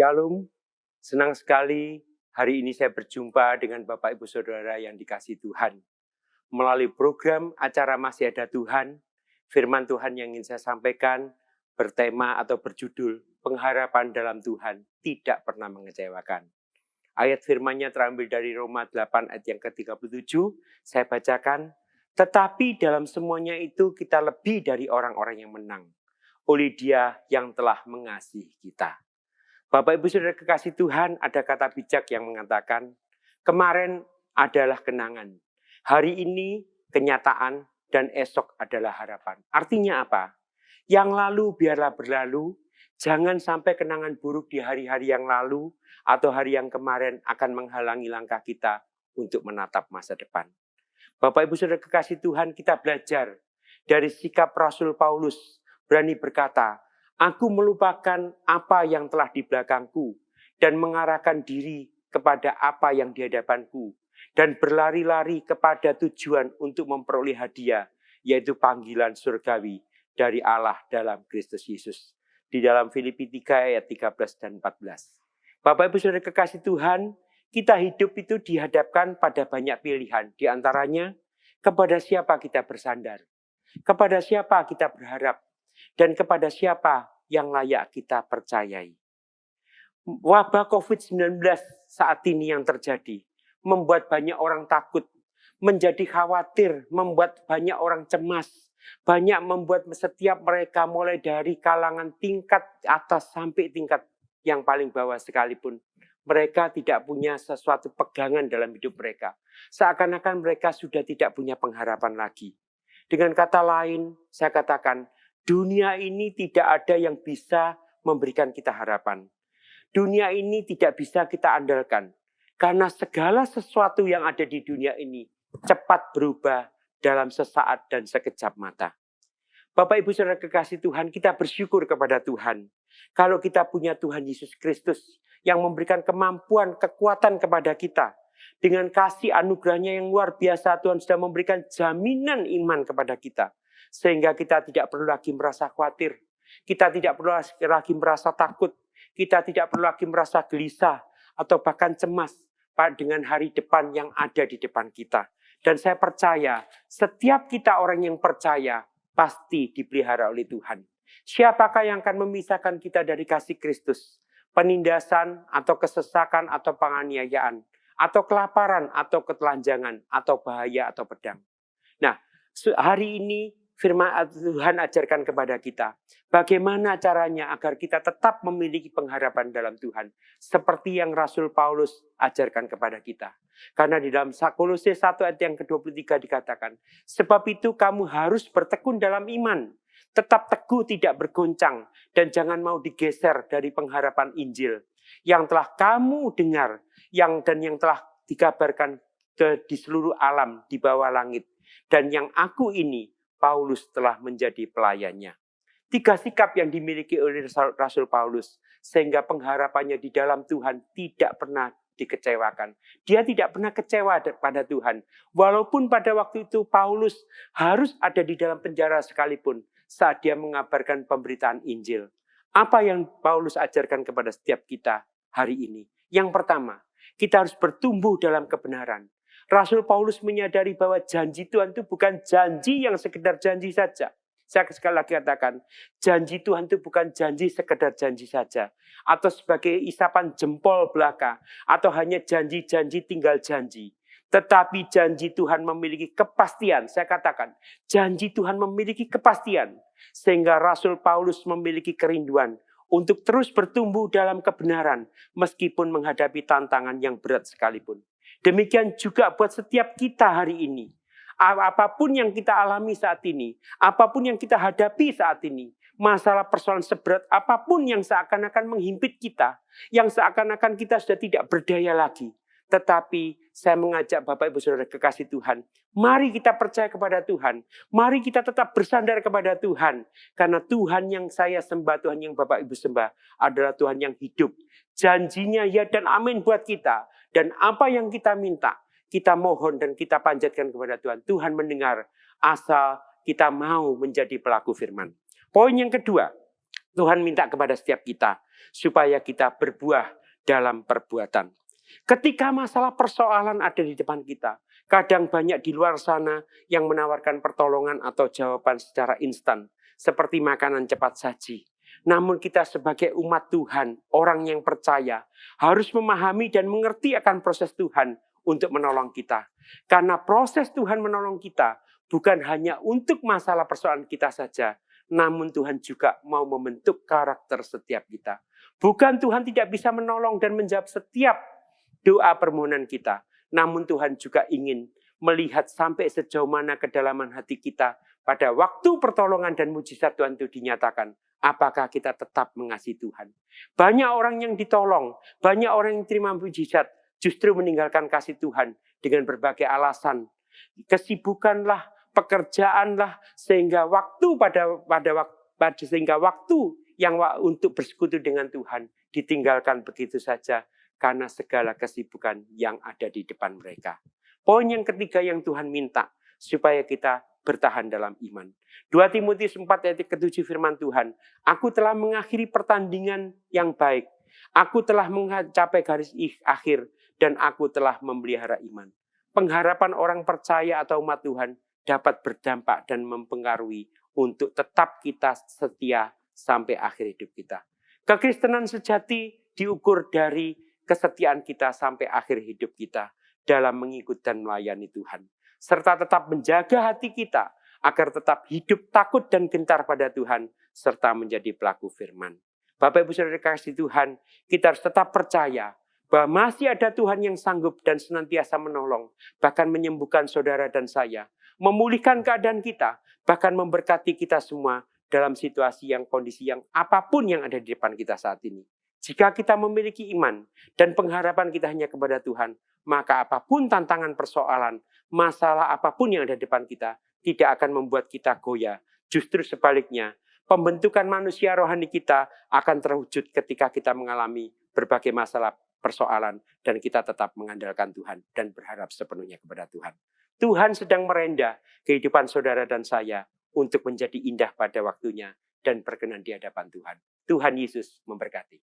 Shalom, senang sekali hari ini saya berjumpa dengan Bapak Ibu Saudara yang dikasihi Tuhan. Melalui program acara Masih Ada Tuhan, firman Tuhan yang ingin saya sampaikan bertema atau berjudul Pengharapan dalam Tuhan tidak pernah mengecewakan. Ayat firman-Nya terambil dari Roma 8 ayat yang ke-37, saya bacakan, tetapi dalam semuanya itu kita lebih dari orang-orang yang menang, oleh Dia yang telah mengasihi kita. Bapak Ibu Saudara kekasih Tuhan, ada kata bijak yang mengatakan, kemarin adalah kenangan, hari ini kenyataan, dan esok adalah harapan. Artinya apa? Yang lalu biarlah berlalu, jangan sampai kenangan buruk di hari-hari yang lalu atau hari yang kemarin akan menghalangi langkah kita untuk menatap masa depan. Bapak Ibu Saudara kekasih Tuhan, kita belajar dari sikap Rasul Paulus, berani berkata, aku melupakan apa yang telah di belakangku dan mengarahkan diri kepada apa yang di hadapanku dan berlari-lari kepada tujuan untuk memperoleh hadiah, yaitu panggilan surgawi dari Allah dalam Kristus Yesus. Di dalam Filipi 3 ayat 13 dan 14. Bapak Ibu Saudara kekasih Tuhan, kita hidup itu dihadapkan pada banyak pilihan. Di antaranya, kepada siapa kita bersandar, kepada siapa kita berharap, dan kepada siapa yang layak kita percayai. Wabah COVID-19 saat ini yang terjadi membuat banyak orang takut, menjadi khawatir, membuat banyak orang cemas, banyak membuat setiap mereka mulai dari kalangan tingkat atas sampai tingkat yang paling bawah sekalipun. Mereka tidak punya sesuatu pegangan dalam hidup mereka. Seakan-akan mereka sudah tidak punya pengharapan lagi. Dengan kata lain, saya katakan, dunia ini tidak ada yang bisa memberikan kita harapan. Dunia ini tidak bisa kita andalkan. Karena segala sesuatu yang ada di dunia ini cepat berubah dalam sesaat dan sekejap mata. Bapak Ibu Saudara kekasih Tuhan, kita bersyukur kepada Tuhan. Kalau kita punya Tuhan Yesus Kristus yang memberikan kemampuan, kekuatan kepada kita. Dengan kasih anugerahnya yang luar biasa, Tuhan sudah memberikan jaminan iman kepada kita. Sehingga kita tidak perlu lagi merasa khawatir. Kita tidak perlu lagi merasa takut. Kita tidak perlu lagi merasa gelisah atau bahkan cemas dengan hari depan yang ada di depan kita. Dan saya percaya, setiap kita orang yang percaya pasti dipelihara oleh Tuhan. Siapakah yang akan memisahkan kita dari kasih Kristus? Penindasan atau kesesakan atau penganiayaan, atau kelaparan atau ketelanjangan, atau bahaya atau pedang. Nah, hari ini firman Tuhan ajarkan kepada kita, bagaimana caranya agar kita tetap memiliki pengharapan dalam Tuhan. Seperti yang Rasul Paulus ajarkan kepada kita. Karena di dalam Kolose 1 ayat yang ke-23 dikatakan, sebab itu kamu harus bertekun dalam iman. Tetap teguh tidak bergoncang dan jangan mau digeser dari pengharapan Injil. Yang telah kamu dengar yang telah dikabarkan di seluruh alam di bawah langit. Dan yang aku ini, Paulus telah menjadi pelayannya. 3 sikap yang dimiliki oleh Rasul Paulus. Sehingga pengharapannya di dalam Tuhan tidak pernah dikecewakan. Dia tidak pernah kecewa pada Tuhan. Walaupun pada waktu itu Paulus harus ada di dalam penjara sekalipun. Saat dia mengabarkan pemberitaan Injil. Apa yang Paulus ajarkan kepada setiap kita hari ini? Yang pertama, kita harus bertumbuh dalam kebenaran. Rasul Paulus menyadari bahwa janji Tuhan itu bukan janji yang sekedar janji saja. Saya sekali lagi katakan, janji Tuhan itu bukan janji sekedar janji saja. Atau sebagai isapan jempol belaka. Atau hanya janji-janji tinggal janji. Tetapi janji Tuhan memiliki kepastian. Saya katakan, janji Tuhan memiliki kepastian. Sehingga Rasul Paulus memiliki kerinduan untuk terus bertumbuh dalam kebenaran. Meskipun menghadapi tantangan yang berat sekalipun. Demikian juga buat setiap kita hari ini. Apapun yang kita alami saat ini, apapun yang kita hadapi saat ini, masalah persoalan seberat apapun yang seakan-akan menghimpit kita, yang seakan-akan kita sudah tidak berdaya lagi. Tetapi saya mengajak Bapak Ibu Saudara kekasih Tuhan, mari kita percaya kepada Tuhan. Mari kita tetap bersandar kepada Tuhan. Karena Tuhan yang saya sembah, Tuhan yang Bapak Ibu sembah adalah Tuhan yang hidup. Janjinya ya dan amin buat kita. Dan apa yang kita minta, kita mohon dan kita panjatkan kepada Tuhan. Tuhan mendengar asal kita mau menjadi pelaku firman. Poin yang kedua, Tuhan minta kepada setiap kita supaya kita berbuah dalam perbuatan. Ketika masalah persoalan ada di depan kita, kadang banyak di luar sana yang menawarkan pertolongan atau jawaban secara instan, seperti makanan cepat saji. Namun kita sebagai umat Tuhan, orang yang percaya, harus memahami dan mengerti akan proses Tuhan untuk menolong kita. Karena proses Tuhan menolong kita bukan hanya untuk masalah persoalan kita saja, namun Tuhan juga mau membentuk karakter setiap kita. Bukan Tuhan tidak bisa menolong dan menjawab setiap doa permohonan kita, namun Tuhan juga ingin melihat sampai sejauh mana kedalaman hati kita pada waktu pertolongan dan mujizat Tuhan itu dinyatakan. Apakah kita tetap mengasihi Tuhan? Banyak orang yang ditolong, banyak orang yang terima mujizat, justru meninggalkan kasih Tuhan dengan berbagai alasan. Kesibukanlah, pekerjaanlah, sehingga waktu sehingga waktu yang untuk bersekutu dengan Tuhan ditinggalkan begitu saja karena segala kesibukan yang ada di depan mereka. Poin yang ketiga yang Tuhan minta supaya kita bertahan dalam iman. 2 Timotius 4 ayat ke-7 firman Tuhan, aku telah mengakhiri pertandingan yang baik. Aku telah mencapai garis akhir dan aku telah memelihara iman. Pengharapan orang percaya atau umat Tuhan dapat berdampak dan mempengaruhi untuk tetap kita setia sampai akhir hidup kita. Kekristenan sejati diukur dari kesetiaan kita sampai akhir hidup kita dalam mengikut dan melayani Tuhan. Serta tetap menjaga hati kita agar tetap hidup takut dan gentar pada Tuhan serta menjadi pelaku firman. Bapak Ibu Saudara kasih Tuhan, kita harus tetap percaya bahwa masih ada Tuhan yang sanggup dan senantiasa menolong, bahkan menyembuhkan saudara dan saya, memulihkan keadaan kita, bahkan memberkati kita semua dalam situasi yang kondisi yang apapun yang ada di depan kita saat ini. Jika kita memiliki iman dan pengharapan kita hanya kepada Tuhan, maka apapun tantangan persoalan, masalah apapun yang ada di depan kita, tidak akan membuat kita goyah. Justru sebaliknya, pembentukan manusia rohani kita akan terwujud ketika kita mengalami berbagai masalah persoalan dan kita tetap mengandalkan Tuhan dan berharap sepenuhnya kepada Tuhan. Tuhan sedang merendah kehidupan saudara dan saya untuk menjadi indah pada waktunya dan berkenan di hadapan Tuhan. Tuhan Yesus memberkati.